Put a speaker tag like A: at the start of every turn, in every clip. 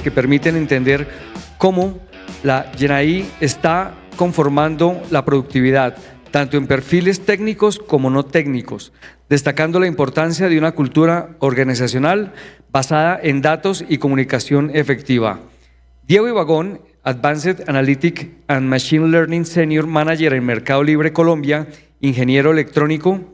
A: que permiten entender cómo la GenAI está conformando la productividad, tanto en perfiles técnicos como no técnicos, destacando la importancia de una cultura organizacional basada en datos y comunicación efectiva. Diego Ibagón, Advanced Analytic and Machine Learning Senior Manager en Mercado Libre Colombia, ingeniero electrónico,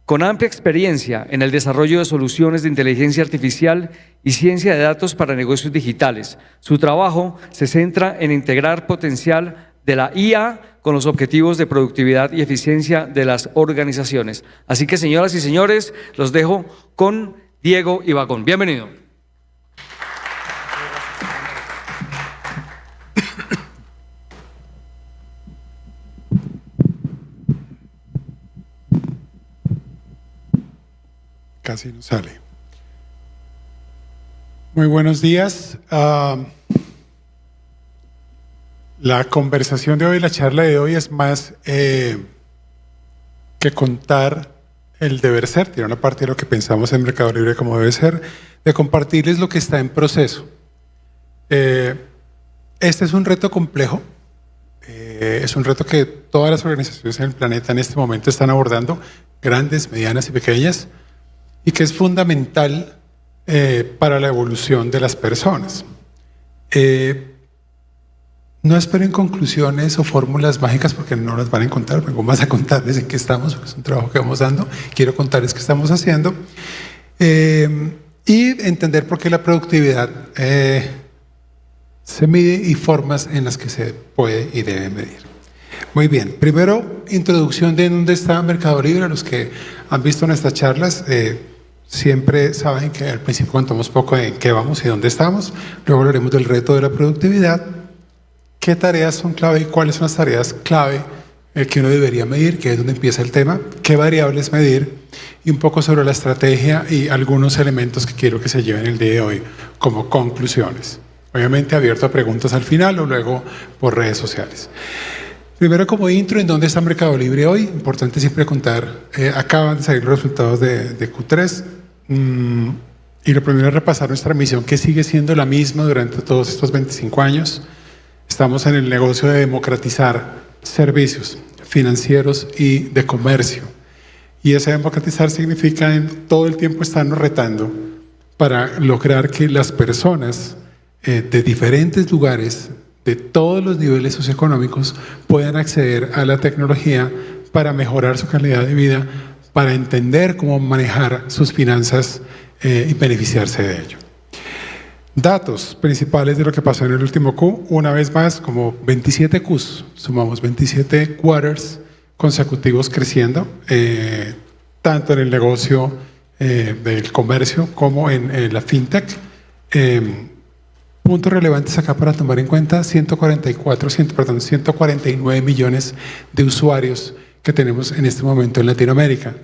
A: con amplia experiencia en el desarrollo de soluciones de inteligencia artificial y ciencia de datos para negocios digitales. Su trabajo se centra en integrar potencial de la IA con los objetivos de productividad y eficiencia de las organizaciones. Así que, señoras y señores, los dejo con Diego Ibagón. Bienvenido.
B: Casi no sale. Muy buenos días. La conversación de hoy, la charla de hoy es más que contar el deber ser, tiene una parte de lo que pensamos en Mercado Libre como debe ser, de compartirles lo que está en proceso. Este es un reto complejo, es un reto que todas las organizaciones en el planeta en este momento están abordando, grandes, medianas y pequeñas, y que es fundamental para la evolución de las personas. No esperen conclusiones o fórmulas mágicas porque no las van a encontrar, vengo más a contarles en qué estamos, porque es un trabajo que vamos dando, quiero contarles qué estamos haciendo y entender por qué la productividad se mide y formas en las que se puede y debe medir. Muy bien, primero introducción de dónde está Mercado Libre. Los que han visto nuestras charlas siempre saben que al principio contamos poco de qué vamos y dónde estamos, luego hablaremos del reto de la productividad, qué tareas son clave y cuáles son las tareas clave que uno debería medir, que es donde empieza el tema, qué variables medir y un poco sobre la estrategia y algunos elementos que quiero que se lleven el día de hoy como conclusiones. Obviamente abierto a preguntas al final o luego por redes sociales. Primero, como intro, ¿en dónde está Mercado Libre hoy? Importante siempre contar, acaban de salir los resultados de Q3 y lo primero es repasar nuestra misión, que sigue siendo la misma durante todos estos 25 años. Estamos en el negocio de democratizar servicios financieros y de comercio. Y ese democratizar significa en todo el tiempo estarnos retando para lograr que las personas de diferentes lugares, de todos los niveles socioeconómicos, puedan acceder a la tecnología para mejorar su calidad de vida, para entender cómo manejar sus finanzas y beneficiarse de ello. Datos principales de lo que pasó en el último Q, una vez más, como 27 Qs, sumamos 27 quarters consecutivos creciendo, tanto en el negocio del comercio como en la fintech. Puntos relevantes acá para tomar en cuenta: 149 millones de usuarios que tenemos en este momento en Latinoamérica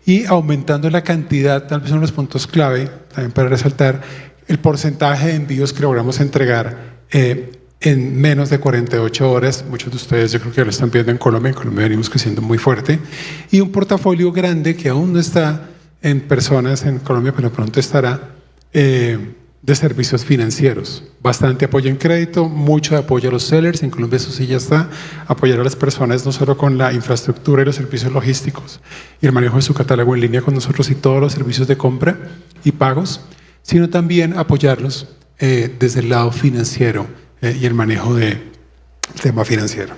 B: y aumentando la cantidad, tal vez son los puntos clave también para resaltar, el porcentaje de envíos que logramos entregar en menos de 48 horas. Muchos de ustedes yo creo que ya lo están viendo en Colombia venimos creciendo muy fuerte, y un portafolio grande que aún no está en personas en Colombia, pero pronto estará, de servicios financieros. Bastante apoyo en crédito, mucho apoyo a los sellers, en Colombia eso sí ya está, apoyar a las personas no solo con la infraestructura y los servicios logísticos y el manejo de su catálogo en línea con nosotros y todos los servicios de compra y pagos, sino también apoyarlos desde el lado financiero y el manejo del tema financiero.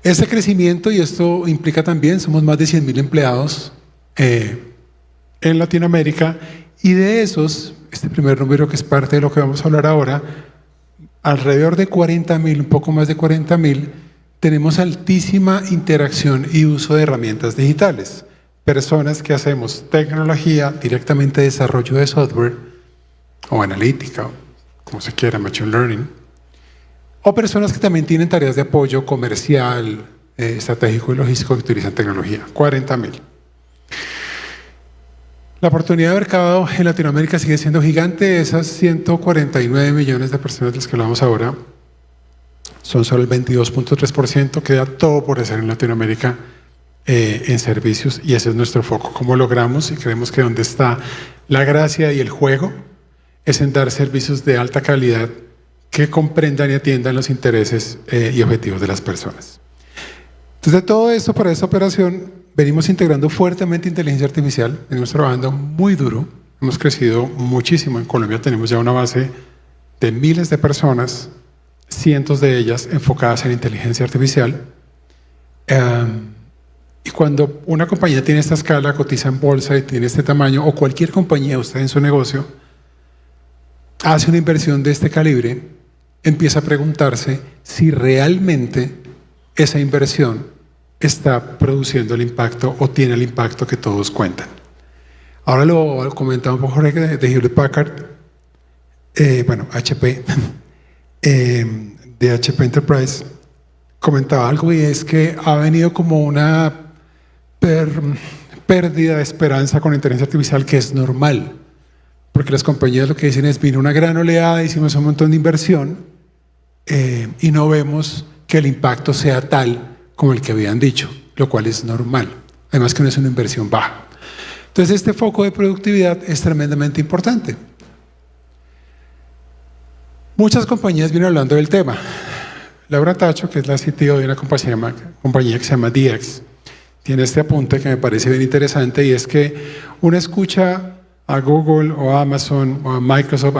B: Ese crecimiento, y esto implica también, somos más de 100.000 empleados en Latinoamérica, y de esos, este primer número que es parte de lo que vamos a hablar ahora, alrededor de 40.000, un poco más de 40.000, tenemos altísima interacción y uso de herramientas digitales. Personas que hacemos tecnología, directamente desarrollo de software, o analítica, como se quiera, machine learning, o personas que también tienen tareas de apoyo comercial, estratégico y logístico que utilizan tecnología. 40.000. La oportunidad de mercado en Latinoamérica sigue siendo gigante. Esas 149 millones de personas de las que hablamos ahora son solo el 22.3%. Queda todo por hacer en Latinoamérica en servicios, y ese es nuestro foco. ¿Cómo logramos? Y creemos que donde está la gracia y el juego es en dar servicios de alta calidad que comprendan y atiendan los intereses y objetivos de las personas. Entonces, de todo esto, para esta operación, venimos integrando fuertemente inteligencia artificial, venimos trabajando muy duro, hemos crecido muchísimo. En Colombia tenemos ya una base de miles de personas, cientos de ellas enfocadas en inteligencia artificial. Y cuando una compañía tiene esta escala, cotiza en bolsa y tiene este tamaño, o cualquier compañía, usted en su negocio, hace una inversión de este calibre, empieza a preguntarse si realmente esa inversión está produciendo el impacto o tiene el impacto que todos cuentan. Ahora lo comentaba un poco Jorge de Hewlett Packard, HP, de HP Enterprise, comentaba algo, y es que ha venido como una pérdida de esperanza con la inteligencia artificial, que es normal, porque las compañías lo que dicen es: vino una gran oleada, hicimos un montón de inversión y no vemos que el impacto sea tal como el que habían dicho, lo cual es normal, además que no es una inversión baja. Entonces, este foco de productividad es tremendamente importante. Muchas compañías vienen hablando del tema. Laura Tacho, que es la CTO de una compañía que se llama DX, tiene este apunte que me parece bien interesante, y es que uno escucha a Google o a Amazon o a Microsoft.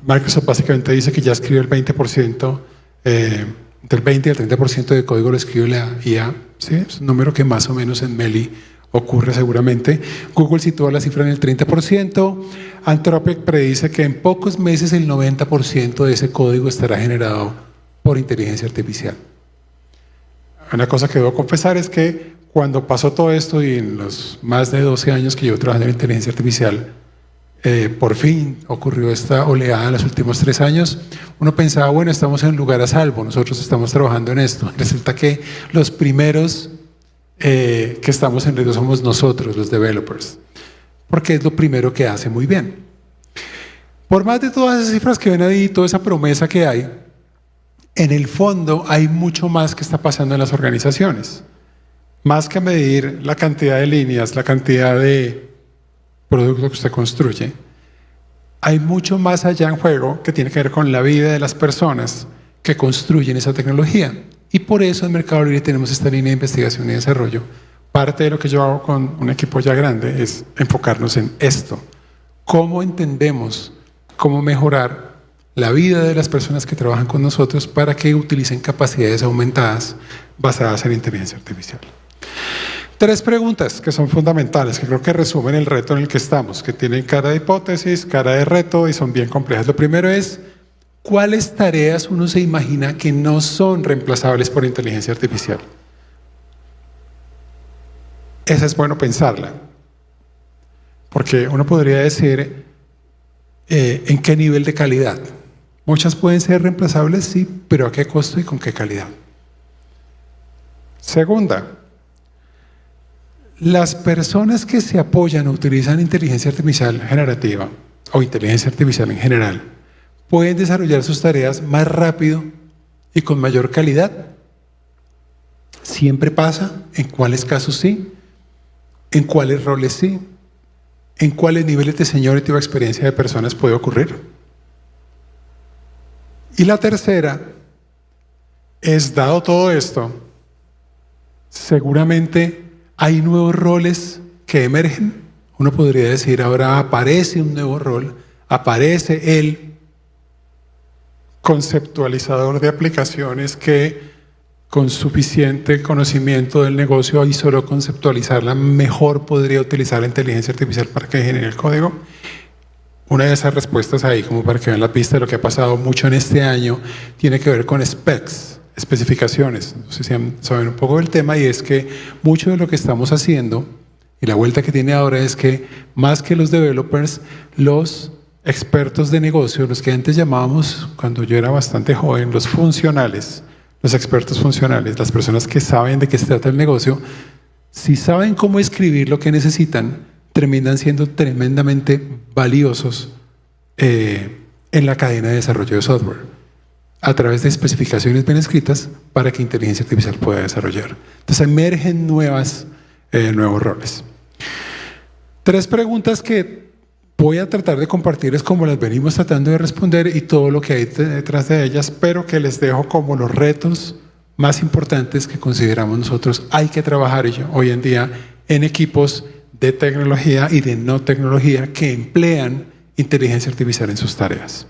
B: Microsoft básicamente dice que ya escribió el 20%, del 20 al 30% de código lo escribe la IA, ¿sí? Es un número que más o menos en Meli ocurre seguramente. Google sitúa la cifra en el 30%. Anthropic predice que en pocos meses el 90% de ese código estará generado por inteligencia artificial. Una cosa que debo confesar es que cuando pasó todo esto, y en los más de 12 años que llevo trabajando en inteligencia artificial, por fin ocurrió esta oleada en los últimos 3 años, uno pensaba, bueno, estamos en un lugar a salvo, nosotros estamos trabajando en esto. Resulta que los primeros que estamos en riesgo somos nosotros, los developers, porque es lo primero que hace muy bien. Por más de todas esas cifras que ven ahí, toda esa promesa que hay, en el fondo hay mucho más que está pasando en las organizaciones. Más que medir la cantidad de líneas, la cantidad de productos que usted construye, hay mucho más allá en juego que tiene que ver con la vida de las personas que construyen esa tecnología. Y por eso en Mercado Libre tenemos esta línea de investigación y desarrollo. Parte de lo que yo hago con un equipo ya grande es enfocarnos en esto. ¿Cómo entendemos cómo mejorar la vida de las personas que trabajan con nosotros para que utilicen capacidades aumentadas basadas en inteligencia artificial? 3 preguntas que son fundamentales, que creo que resumen el reto en el que estamos, que tienen cara de hipótesis, cara de reto y son bien complejas. Lo primero es: ¿cuáles tareas uno se imagina que no son reemplazables por inteligencia artificial? Esa es bueno pensarla, porque uno podría decir ¿en qué nivel de calidad? Muchas pueden ser reemplazables, sí, pero ¿a qué costo y con qué calidad? Segunda, las personas que se apoyan o utilizan inteligencia artificial generativa o inteligencia artificial en general pueden desarrollar sus tareas más rápido y con mayor calidad. ¿Siempre pasa? ¿En cuáles casos sí? ¿En cuáles roles sí? ¿En cuáles niveles de seniority o experiencia de personas puede ocurrir? Y la tercera es, dado todo esto, seguramente hay nuevos roles que emergen. Uno podría decir, ahora aparece un nuevo rol, aparece el conceptualizador de aplicaciones que con suficiente conocimiento del negocio y solo conceptualizarla mejor podría utilizar la inteligencia artificial para que genere el código. Una de esas respuestas ahí, como para que vean la pista de lo que ha pasado mucho en este año, tiene que ver con specs, especificaciones. No sé si saben un poco del tema, y es que mucho de lo que estamos haciendo y la vuelta que tiene ahora es que más que los developers, los expertos de negocio, los que antes llamábamos, cuando yo era bastante joven, los funcionales, los expertos funcionales, las personas que saben de qué se trata el negocio, si saben cómo escribir lo que necesitan, terminan siendo tremendamente valiosos en la cadena de desarrollo de software, a través de especificaciones bien escritas para que inteligencia artificial pueda desarrollar. Entonces emergen nuevos roles. 3 preguntas que voy a tratar de compartirles como las venimos tratando de responder y todo lo que hay detrás de ellas, pero que les dejo como los retos más importantes que consideramos nosotros hay que trabajar hoy en día en equipos de tecnología y de no tecnología que emplean inteligencia artificial en sus tareas.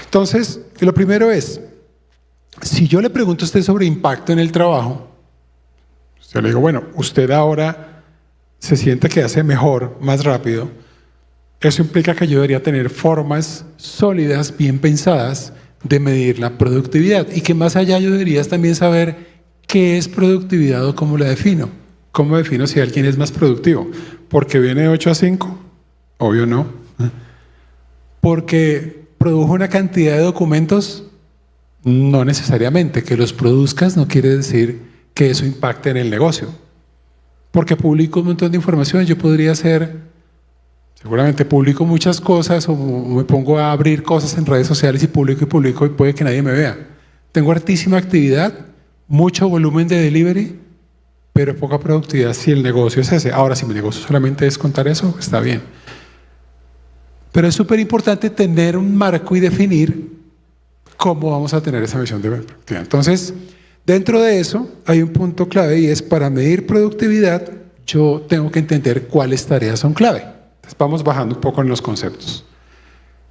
B: Entonces, lo primero es, si yo le pregunto a usted sobre impacto en el trabajo, yo le digo, bueno, usted ahora se siente que hace mejor, más rápido. Eso implica que yo debería tener formas sólidas, bien pensadas, de medir la productividad. Y que más allá yo debería también saber qué es productividad o cómo la defino. ¿Cómo defino si alguien es más productivo? ¿Porque viene de 8 a 5? Obvio no. ¿Porque produjo una cantidad de documentos? No necesariamente. Que los produzcas no quiere decir que eso impacte en el negocio. Porque publico un montón de información, yo podría seguramente publico muchas cosas o me pongo a abrir cosas en redes sociales y publico y puede que nadie me vea. Tengo hartísima actividad, mucho volumen de delivery, pero poca productividad si el negocio es ese. Ahora, si mi negocio solamente es contar eso, está bien. Pero es súper importante tener un marco y definir cómo vamos a tener esa visión de productividad. Entonces, dentro de eso hay un punto clave y es para medir productividad, yo tengo que entender cuáles tareas son clave. Entonces, vamos bajando un poco en los conceptos.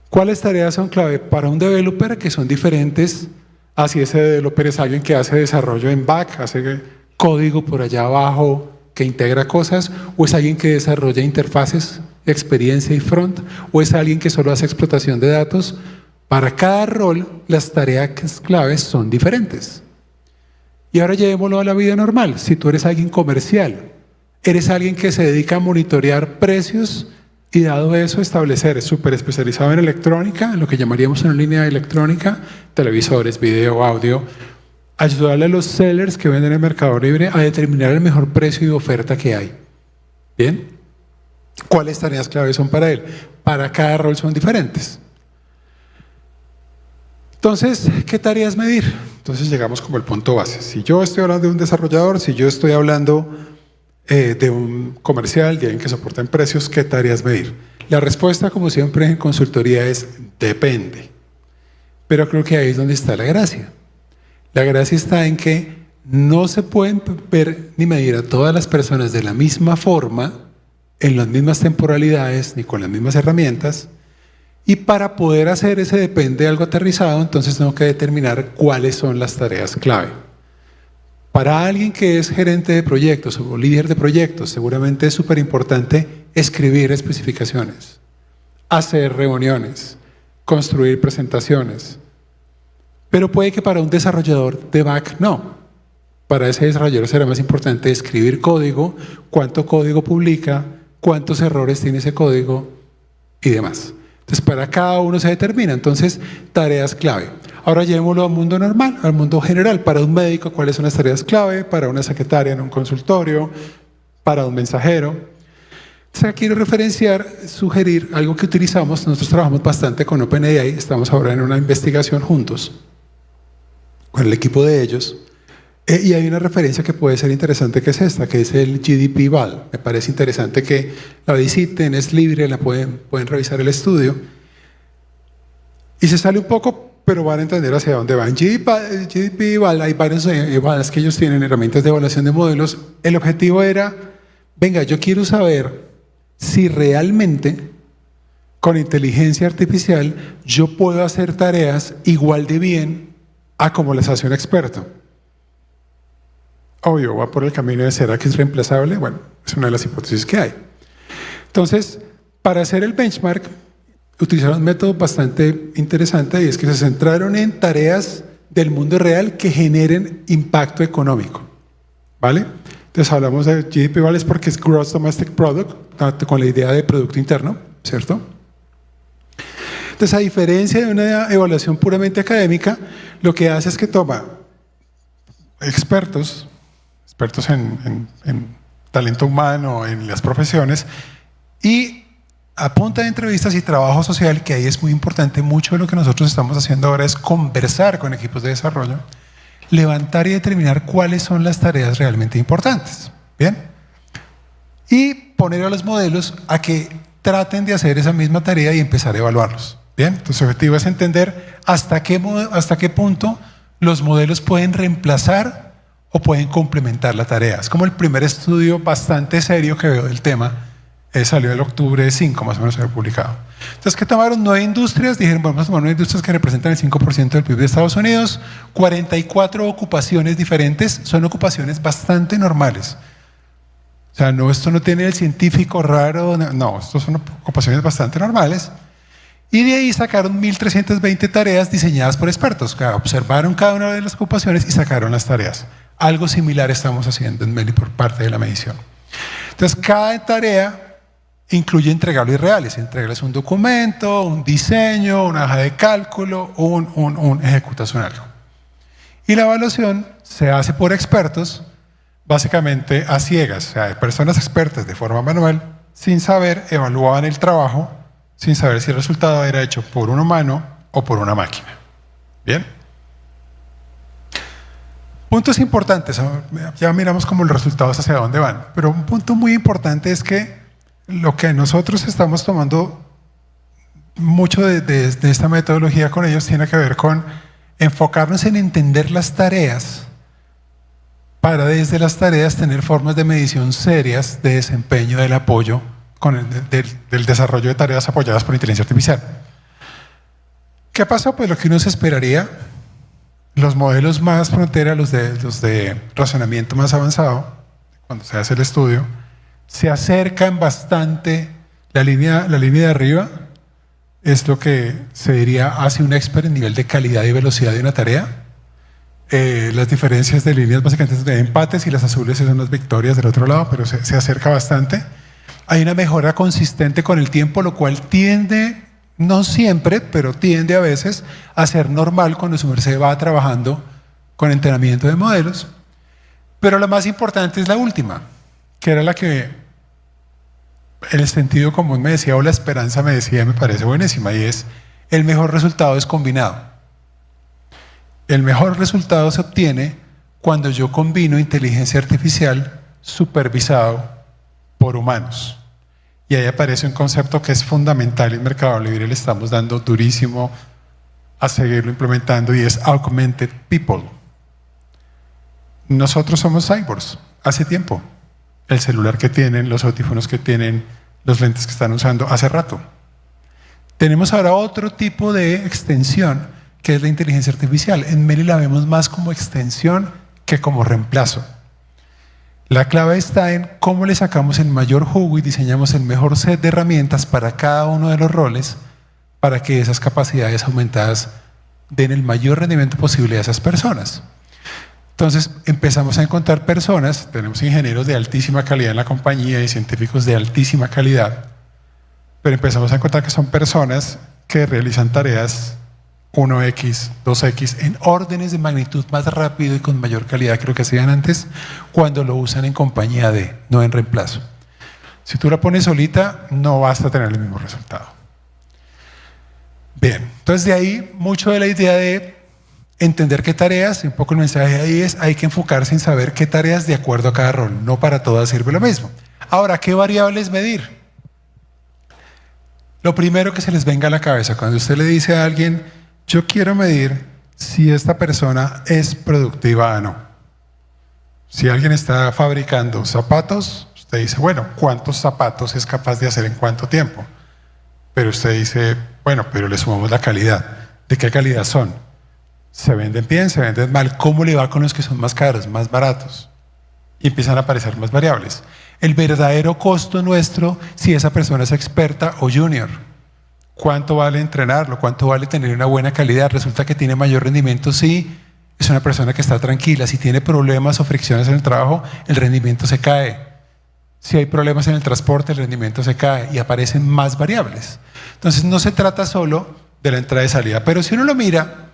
B: ¿Cuáles tareas son clave para un developer que son diferentes? Así ese developer es alguien que hace desarrollo en back, hace código por allá abajo, que integra cosas, o es alguien que desarrolla interfaces, experiencia y front, o es alguien que solo hace explotación de datos. Para cada rol, las tareas claves son diferentes. Y ahora llevémoslo a la vida normal. Si tú eres alguien comercial, eres alguien que se dedica a monitorear precios y dado eso establecer, es súper especializado en electrónica, en lo que llamaríamos una línea de electrónica, televisores, video, audio, ayudarle a los sellers que venden en Mercado Libre a determinar el mejor precio y oferta que hay. ¿Bien? ¿Cuáles tareas claves son para él? Para cada rol son diferentes. Entonces, ¿qué tareas medir? Entonces llegamos como al punto base. Si yo estoy hablando de un desarrollador, si yo estoy hablando de un comercial, de alguien que soporta en precios, ¿qué tareas medir? La respuesta, como siempre en consultoría, es depende. Pero creo que ahí es donde está la gracia. La gracia está en que no se pueden ver ni medir a todas las personas de la misma forma, en las mismas temporalidades, ni con las mismas herramientas. Y para poder hacer ese depende algo aterrizado, entonces tengo que determinar cuáles son las tareas clave. Para alguien que es gerente de proyectos o líder de proyectos, seguramente es súper importante escribir especificaciones, hacer reuniones, construir presentaciones. Pero puede que para un desarrollador de back no. Para ese desarrollador será más importante escribir código, cuánto código publica, cuántos errores tiene ese código y demás. Entonces, para cada uno se determina. Entonces, tareas clave. Ahora llevémoslo al mundo normal, al mundo general. Para un médico, ¿cuáles son las tareas clave? Para una secretaria en un consultorio, para un mensajero. Entonces, quiero referenciar, sugerir algo que utilizamos. Nosotros trabajamos bastante con OpenAI. Estamos ahora en una investigación juntos con el equipo de ellos. Y hay una referencia que puede ser interesante, que es esta, que es el GDP-Val. Me parece interesante que la visiten, es libre, la pueden revisar el estudio. Y se sale un poco, pero van a entender hacia dónde van. GDP-Val, hay varios Vals que ellos tienen, herramientas de evaluación de modelos. El objetivo era, venga, yo quiero saber si realmente con inteligencia artificial yo puedo hacer tareas igual de bien a como las hace un experto. Obvio, va por el camino de ¿será que es reemplazable? Bueno, es una de las hipótesis que hay. Entonces, para hacer el benchmark, utilizaron un método bastante interesante y es que se centraron en tareas del mundo real que generen impacto económico. ¿Vale? Entonces hablamos de GDP Vales porque es Gross Domestic Product, con la idea de Producto Interno, ¿cierto? Entonces, a diferencia de una evaluación puramente académica, lo que hace es que toma expertos en talento humano, en las profesiones, y a punta de entrevistas y trabajo social, que ahí es muy importante, mucho de lo que nosotros estamos haciendo ahora es conversar con equipos de desarrollo, levantar y determinar cuáles son las tareas realmente importantes, ¿bien? Y poner a los modelos a que traten de hacer esa misma tarea y empezar a evaluarlos. Bien, entonces el objetivo es entender hasta qué punto los modelos pueden reemplazar o pueden complementar la tarea. Es como el primer estudio bastante serio que veo del tema. Salió el octubre 5, más o menos, se había publicado. Entonces, que tomaron 9 industrias, dijeron, vamos a tomar 9 industrias que representan el 5% del PIB de Estados Unidos, 44 ocupaciones diferentes, son ocupaciones bastante normales. O sea, no, esto no tiene el científico raro, no, estos son ocupaciones bastante normales. Y de ahí sacaron 1.320 tareas diseñadas por expertos, que observaron cada una de las ocupaciones y sacaron las tareas. Algo similar estamos haciendo en Meli por parte de la medición. Entonces, cada tarea incluye entregables reales. Entregarles un documento, un diseño, una hoja de cálculo, un ejecutas algo. Y la evaluación se hace por expertos, básicamente a ciegas. O sea, personas expertas de forma manual, sin saber, evaluaban el trabajo, sin saber si el resultado era hecho por un humano o por una máquina. ¿Bien? Puntos importantes. Ya miramos como los resultados hacia dónde van. Pero un punto muy importante es que lo que nosotros estamos tomando mucho de esta metodología con ellos tiene que ver con enfocarnos en entender las tareas para desde las tareas tener formas de medición serias de desempeño del apoyo del desarrollo de tareas apoyadas por inteligencia artificial. ¿Qué pasa? Pues lo que uno se esperaría, los modelos más frontera, los de razonamiento más avanzado, cuando se hace el estudio, se acercan bastante, la línea de arriba es lo que se diría hace un expert en nivel de calidad y velocidad de una tarea. Las diferencias de líneas básicamente son de empates y las azules son las victorias del otro lado, pero se acerca bastante. Hay una mejora consistente con el tiempo, lo cual tiende, no siempre, pero tiende a veces a ser normal cuando su merced va trabajando con entrenamiento de modelos. Pero la más importante es la última, que era la que el sentido común me decía, o la esperanza me decía, me parece buenísima, y es: el mejor resultado es combinado. El mejor resultado se obtiene cuando yo combino inteligencia artificial supervisado por humanos. Y ahí aparece un concepto que es fundamental en Mercado Libre, le estamos dando durísimo a seguirlo implementando, y es Augmented People. Nosotros somos cyborgs hace tiempo. El celular que tienen, los audífonos que tienen, los lentes que están usando hace rato. Tenemos ahora otro tipo de extensión, que es la inteligencia artificial. En Meli la vemos más como extensión que como reemplazo. La clave está en cómo le sacamos el mayor jugo y diseñamos el mejor set de herramientas para cada uno de los roles, para que esas capacidades aumentadas den el mayor rendimiento posible a esas personas. Entonces empezamos a encontrar personas, tenemos ingenieros de altísima calidad en la compañía y científicos de altísima calidad, pero empezamos a encontrar que son personas que realizan tareas 1X, 2X, en órdenes de magnitud más rápido y con mayor calidad que lo que hacían antes, cuando lo usan en compañía de, no en reemplazo. Si tú la pones solita, no vas a tener el mismo resultado. Bien, entonces de ahí mucho de la idea de entender qué tareas, un poco el mensaje ahí es, hay que enfocarse en saber qué tareas de acuerdo a cada rol, no para todas sirve lo mismo. Ahora, ¿qué variables medir? Lo primero que se les venga a la cabeza, cuando usted le dice a alguien, yo quiero medir si esta persona es productiva o no. Si alguien está fabricando zapatos, usted dice, bueno, ¿cuántos zapatos es capaz de hacer en cuánto tiempo? Pero usted dice, bueno, pero le sumamos la calidad. ¿De qué calidad son? ¿Se venden bien? ¿Se venden mal? ¿Cómo le va con los que son más caros, más baratos? Y empiezan a aparecer más variables. El verdadero costo nuestro, si esa persona es experta o junior. ¿Cuánto vale entrenarlo? ¿Cuánto vale tener una buena calidad? Resulta que tiene mayor rendimiento si es una persona que está tranquila. Si tiene problemas o fricciones en el trabajo, el rendimiento se cae. Si hay problemas en el transporte, el rendimiento se cae y aparecen más variables. Entonces no se trata solo de la entrada y salida, pero si uno lo mira,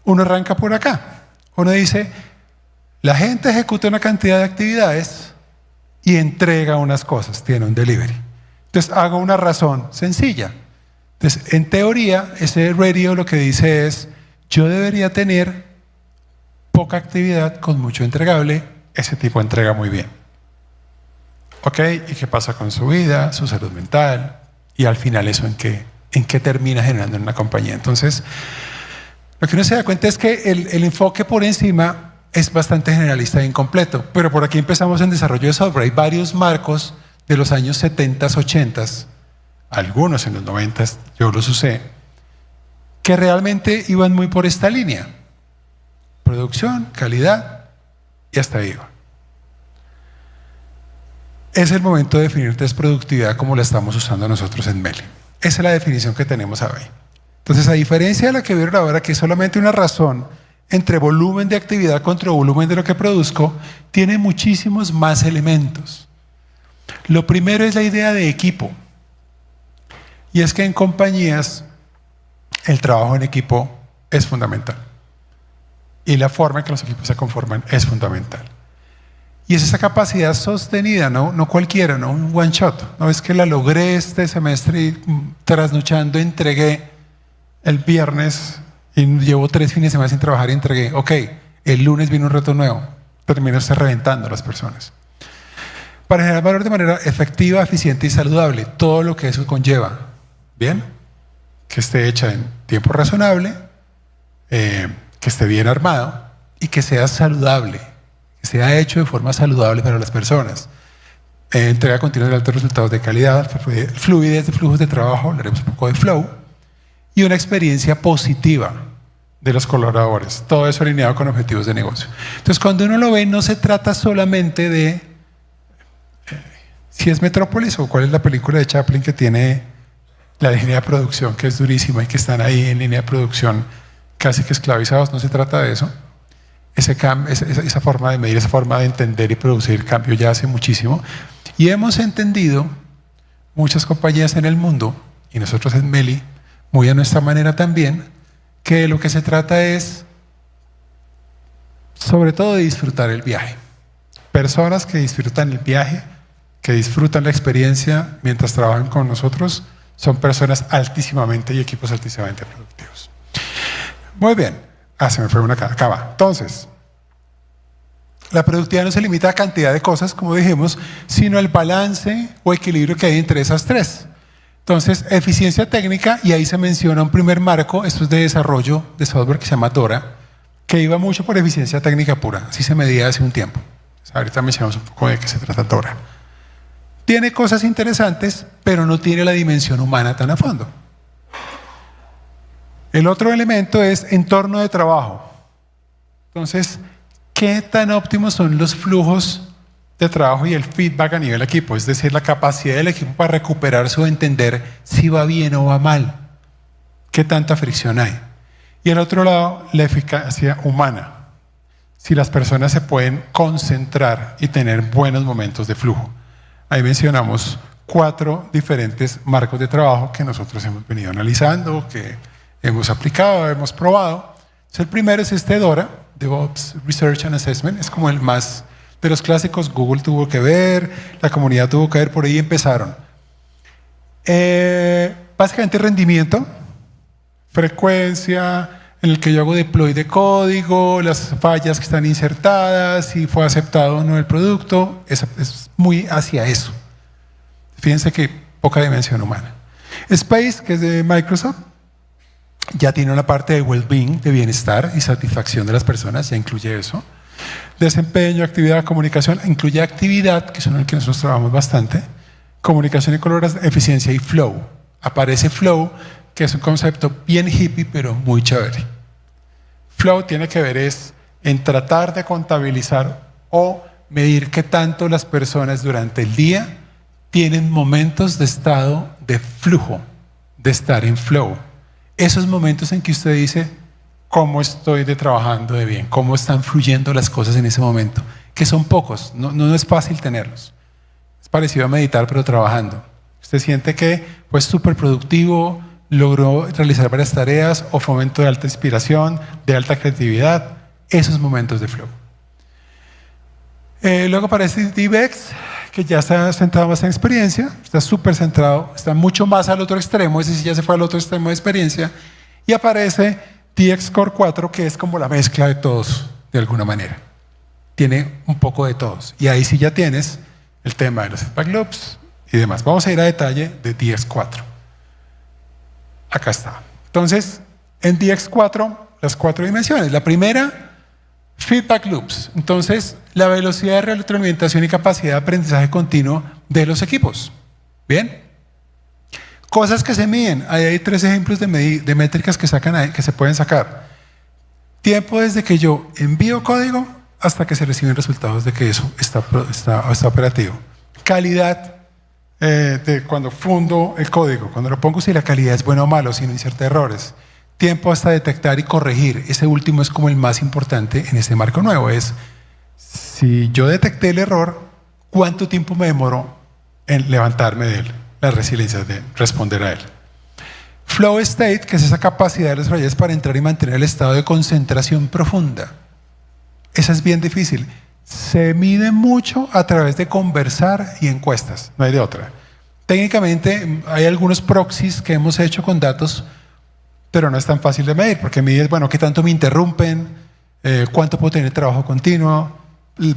B: uno arranca por acá. Uno dice, la gente ejecuta una cantidad de actividades y entrega unas cosas, tiene un delivery. Entonces hago una razón sencilla. Entonces, en teoría, ese radio lo que dice es, yo debería tener poca actividad con mucho entregable, ese tipo entrega muy bien. ¿Ok? ¿Y qué pasa con su vida, su salud mental, y al final eso en qué termina generando en una compañía. Entonces, lo que uno se da cuenta es que el enfoque por encima es bastante generalista e incompleto, pero por aquí empezamos en desarrollo de software. Hay varios marcos de los años 70, 80, algunos en los 90, yo los usé, que realmente iban muy por esta línea. Producción, calidad y hasta ahí va. Es el momento de definir productividad como la estamos usando nosotros en Meli. Esa es la definición que tenemos hoy. Entonces, a diferencia de la que vieron ahora, que es solamente una razón entre volumen de actividad contra volumen de lo que produzco, tiene muchísimos más elementos. Lo primero es la idea de equipo. Y es que en compañías el trabajo en equipo es fundamental. Y la forma en que los equipos se conforman es fundamental. Y es esa capacidad sostenida, no cualquiera, no un one shot. No es que la logré este semestre y trasnochando entregué el viernes y llevo 3 fines de semana sin trabajar y entregué. Ok, el lunes viene un reto nuevo. Termino reventando a las personas. Para generar valor de manera efectiva, eficiente y saludable, todo lo que eso conlleva. ¿Bien? Que esté hecha en tiempo razonable, que esté bien armado y que sea saludable, que sea hecho de forma saludable para las personas. Entrega continua de altos resultados de calidad, fluidez de flujos de trabajo, hablaremos un poco de flow, y una experiencia positiva de los colaboradores. Todo eso alineado con objetivos de negocio. Entonces, cuando uno lo ve, no se trata solamente de si es Metrópolis o cuál es la película de Chaplin que tiene la línea de producción, que es durísima y que están ahí en línea de producción casi que esclavizados. No se trata de eso. Esa forma de medir, esa forma de entender y producir el cambio ya hace muchísimo. Y hemos entendido, muchas compañías en el mundo, y nosotros en Meli, muy a nuestra manera también, que lo que se trata es, sobre todo, de disfrutar el viaje. Personas que disfrutan el viaje, que disfrutan la experiencia mientras trabajan con nosotros, son personas altísimamente y equipos altísimamente productivos. Muy bien. Se me fue una acá va. Entonces, la productividad no se limita a cantidad de cosas, como dijimos, sino al balance o equilibrio que hay entre esas tres. Entonces, eficiencia técnica, y ahí se menciona un primer marco, esto es de desarrollo de software que se llama DORA, que iba mucho por eficiencia técnica pura, así se medía hace un tiempo. Ahorita mencionamos un poco de qué se trata DORA. Tiene cosas interesantes, pero no tiene la dimensión humana tan a fondo. El otro elemento es entorno de trabajo. Entonces, ¿qué tan óptimos son los flujos de trabajo y el feedback a nivel equipo? Es decir, la capacidad del equipo para recuperarse o entender si va bien o va mal. ¿Qué tanta fricción hay? Y al otro lado, la eficacia humana. Si las personas se pueden concentrar y tener buenos momentos de flujo. Ahí mencionamos 4 diferentes marcos de trabajo que nosotros hemos venido analizando, que hemos aplicado, hemos probado. Entonces, el primero es este DORA, DevOps Research and Assessment, es como el más de los clásicos. Google tuvo que ver, la comunidad tuvo que ver, por ahí empezaron. Básicamente rendimiento, frecuencia en el que yo hago deploy de código, las fallas que están insertadas, si fue aceptado o no el producto, es muy hacia eso. Fíjense que poca dimensión humana. Space, que es de Microsoft, ya tiene una parte de well-being, de bienestar y satisfacción de las personas, ya incluye eso. Desempeño, actividad, comunicación, incluye actividad, que es en el que nosotros trabajamos bastante, comunicación y colaboración, eficiencia y flow. Aparece flow, que es un concepto bien hippie, pero muy chévere. Flow tiene que ver en tratar de contabilizar o medir qué tanto las personas durante el día tienen momentos de estado de flujo, de estar en flow. Esos momentos en que usted dice, ¿cómo estoy trabajando de bien? ¿Cómo están fluyendo las cosas en ese momento? Que son pocos, no es fácil tenerlos. Es parecido a meditar, pero trabajando. Usted siente que fue súper productivo, logró realizar varias tareas o fue un momento de alta inspiración, de alta creatividad. Esos momentos de flow. Luego aparece DevEx, que ya está centrado más en experiencia, está súper centrado, está mucho más al otro extremo, ese sí ya se fue al otro extremo de experiencia, y aparece DX Core 4, que es como la mezcla de todos, de alguna manera. Tiene un poco de todos, y ahí sí ya tienes el tema de los feedback loops y demás. Vamos a ir a detalle de DX 4. Acá está. Entonces, en DX4, las 4 dimensiones. La primera, feedback loops. Entonces, la velocidad de retroalimentación y capacidad de aprendizaje continuo de los equipos. Bien. Cosas que se miden. Ahí hay 3 ejemplos de métricas que se pueden sacar. Tiempo desde que yo envío código hasta que se reciben resultados de que eso está operativo. Calidad de cuando fundo el código, cuando lo pongo, si la calidad es buena o mala, si no inserta errores. Tiempo hasta detectar y corregir. Ese último es como el más importante en este marco nuevo. Es, si yo detecté el error, ¿cuánto tiempo me demoro en levantarme de él? La resiliencia de responder a él. Flow state, que es esa capacidad de los desarrolladores para entrar y mantener el estado de concentración profunda. Esa es bien difícil. Se mide mucho a través de conversar y encuestas, no hay de otra. Técnicamente hay algunos proxies que hemos hecho con datos, pero no es tan fácil de medir, porque mides, bueno, qué tanto me interrumpen, cuánto puedo tener trabajo continuo,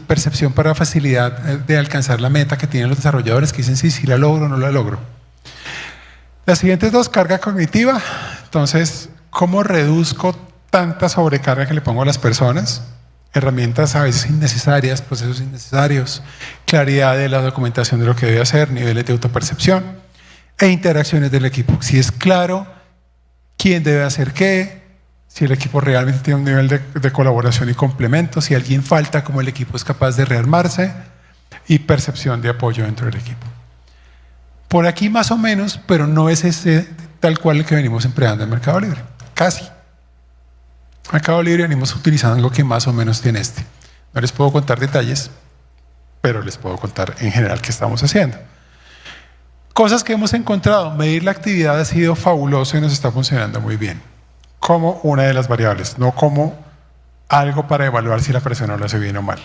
B: percepción para facilidad de alcanzar la meta que tienen los desarrolladores, que dicen si la logro o no la logro. Las siguientes 2, carga cognitiva. Entonces, ¿cómo reduzco tanta sobrecarga que le pongo a las personas? Herramientas a veces innecesarias, procesos innecesarios, claridad de la documentación de lo que debe hacer, niveles de autopercepción e interacciones del equipo. Si es claro quién debe hacer qué, si el equipo realmente tiene un nivel de colaboración y complemento, si alguien falta, cómo el equipo es capaz de rearmarse, y percepción de apoyo dentro del equipo. Por aquí más o menos, pero no es ese tal cual el que venimos empleando en Mercado Libre. Casi. Mercado Libre venimos utilizando algo que más o menos tiene este. No les puedo contar detalles, pero les puedo contar en general qué estamos haciendo. Cosas que hemos encontrado. Medir la actividad ha sido fabuloso y nos está funcionando muy bien. Como una de las variables, no como algo para evaluar si la persona lo hace bien o mal.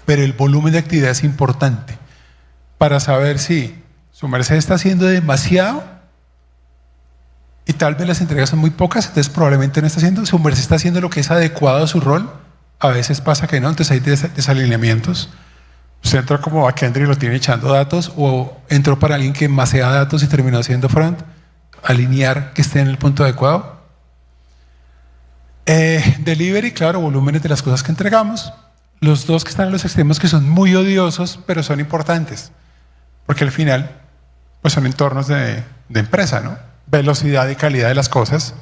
B: Pero el volumen de actividad es importante para saber si su merced está haciendo demasiado y tal vez las entregas son muy pocas, entonces probablemente no está haciendo. Su merced está haciendo lo que es adecuado a su rol. A veces pasa que no, entonces hay desalineamientos. Usted entró como backender y lo tiene echando datos, o entró para alguien que masea datos y terminó haciendo front. Alinear que esté en el punto adecuado. Delivery, claro, volúmenes de las cosas que entregamos. Los 2 que están en los extremos, que son muy odiosos, pero son importantes, porque al final pues son entornos de empresa, ¿no? Velocidad y calidad de las cosas.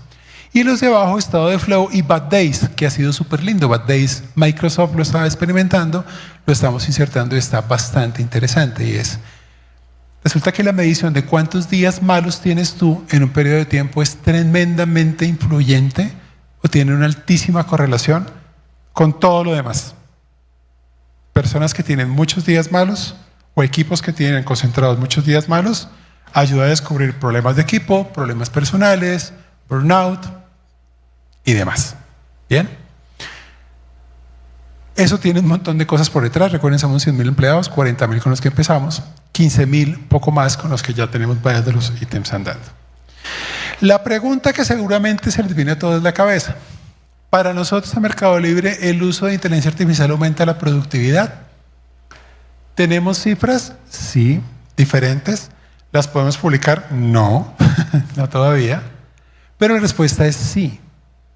B: Y los de abajo, estado de flow y Bad Days, que ha sido súper lindo. Bad Days, Microsoft lo estaba experimentando, lo estamos insertando y está bastante interesante. Y resulta que la medición de cuántos días malos tienes tú en un periodo de tiempo es tremendamente influyente, o tiene una altísima correlación con todo lo demás. Personas que tienen muchos días malos o equipos que tienen concentrados muchos días malos ayuda a descubrir problemas de equipo, problemas personales, burnout y demás. ¿Bien? Eso tiene un montón de cosas por detrás. Recuerden, somos 100,000 empleados, 40,000 con los que empezamos, 15,000, poco más con los que ya tenemos varios de los ítems andando. La pregunta que seguramente se les viene a todos en la cabeza: para nosotros en Mercado Libre, ¿el uso de inteligencia artificial aumenta la productividad? ¿Tenemos cifras? Sí, diferentes. ¿Las podemos publicar? No, no todavía. Pero la respuesta es sí.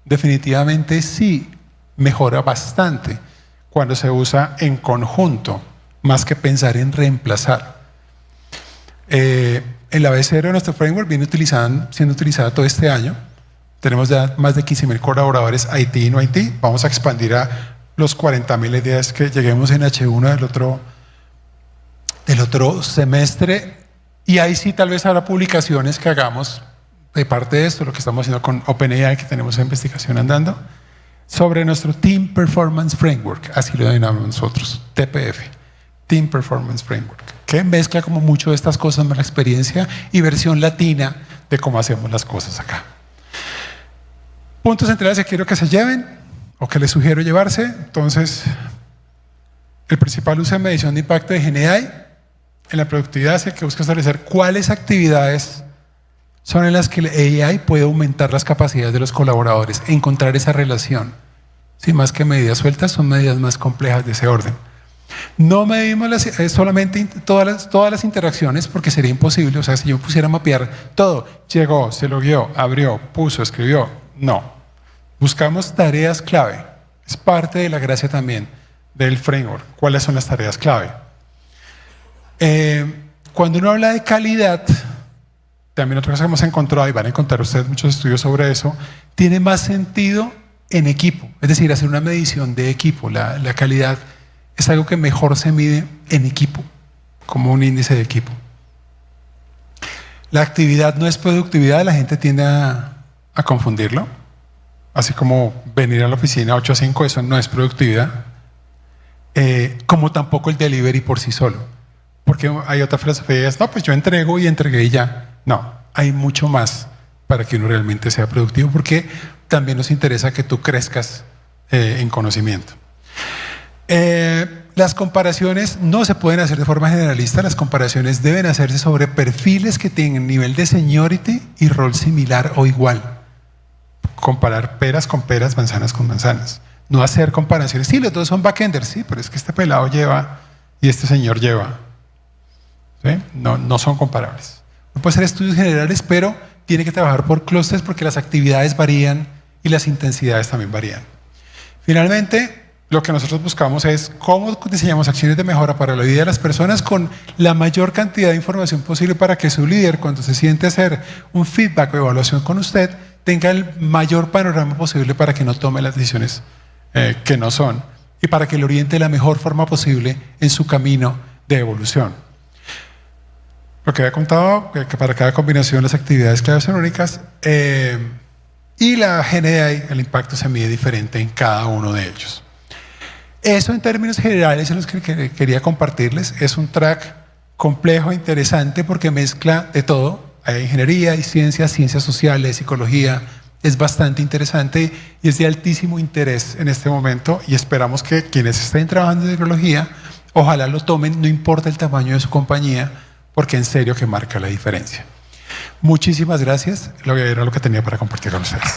B: Definitivamente sí. Mejora bastante cuando se usa en conjunto, más que pensar en reemplazar. El ABC de nuestro framework viene siendo utilizado todo este año. Tenemos ya más de 15,000 colaboradores IT y no IT. Vamos a expandir a los 40,000 ideas que lleguemos en H1 del otro semestre. Y ahí sí tal vez habrá publicaciones que hagamos de parte de esto, lo que estamos haciendo con OpenAI, que tenemos esa investigación andando, sobre nuestro Team Performance Framework, así lo denominamos nosotros, TPF, Team Performance Framework, que mezcla como mucho de estas cosas más la experiencia y versión latina de cómo hacemos las cosas acá. Puntos centrales que quiero que se lleven o que les sugiero llevarse. Entonces, el principal uso de medición de impacto de GenAI en la productividad es el que busca establecer cuáles actividades son en las que el AI puede aumentar las capacidades de los colaboradores, encontrar esa relación. Sí, más que medidas sueltas, son medidas más complejas de ese orden. No medimos solamente todas las interacciones porque sería imposible. O sea, si yo pusiera a mapear todo, llegó, se logueó, abrió, puso, escribió, no. Buscamos tareas clave. Es parte de la gracia también del framework. ¿Cuáles son las tareas clave? Cuando uno habla de calidad, también otra cosa que hemos encontrado, y van a encontrar ustedes muchos estudios sobre eso, tiene más sentido en equipo. Es decir, hacer una medición de equipo. La calidad es algo que mejor se mide en equipo, como un índice de equipo. La actividad no es productividad, la gente tiende a confundirlo. Así como venir a la oficina 8 a 5, eso no es productividad. Como tampoco el delivery por sí solo. Porque hay otra filosofía, no, pues yo entrego y entregué y ya. No, hay mucho más para que uno realmente sea productivo, porque también nos interesa que tú crezcas en conocimiento. Las comparaciones no se pueden hacer de forma generalista, las comparaciones deben hacerse sobre perfiles que tengan nivel de seniority y rol similar o igual. Comparar peras con peras, manzanas con manzanas. No hacer comparaciones. Sí, los dos son backenders, sí, pero es que este pelado lleva y este señor lleva. ¿Sí? No son comparables. No puede hacer estudios generales, pero tiene que trabajar por clústeres porque las actividades varían y las intensidades también varían. Finalmente, lo que nosotros buscamos es cómo diseñamos acciones de mejora para la vida de las personas con la mayor cantidad de información posible para que su líder, cuando se siente a hacer un feedback o evaluación con usted, tenga el mayor panorama posible para que no tome las decisiones que no son y para que le oriente de la mejor forma posible en su camino de evolución. Lo que había contado, que para cada combinación las actividades claves son únicas y la GNI, el impacto se mide diferente en cada uno de ellos. Eso en términos generales es lo que quería compartirles. Es un track complejo, interesante, porque mezcla de todo. Hay ingeniería, hay ciencias sociales, psicología. Es bastante interesante y es de altísimo interés en este momento y esperamos que quienes estén trabajando en tecnología, ojalá lo tomen, no importa el tamaño de su compañía, porque en serio que marca la diferencia. Muchísimas gracias. Era lo que tenía para compartir con ustedes.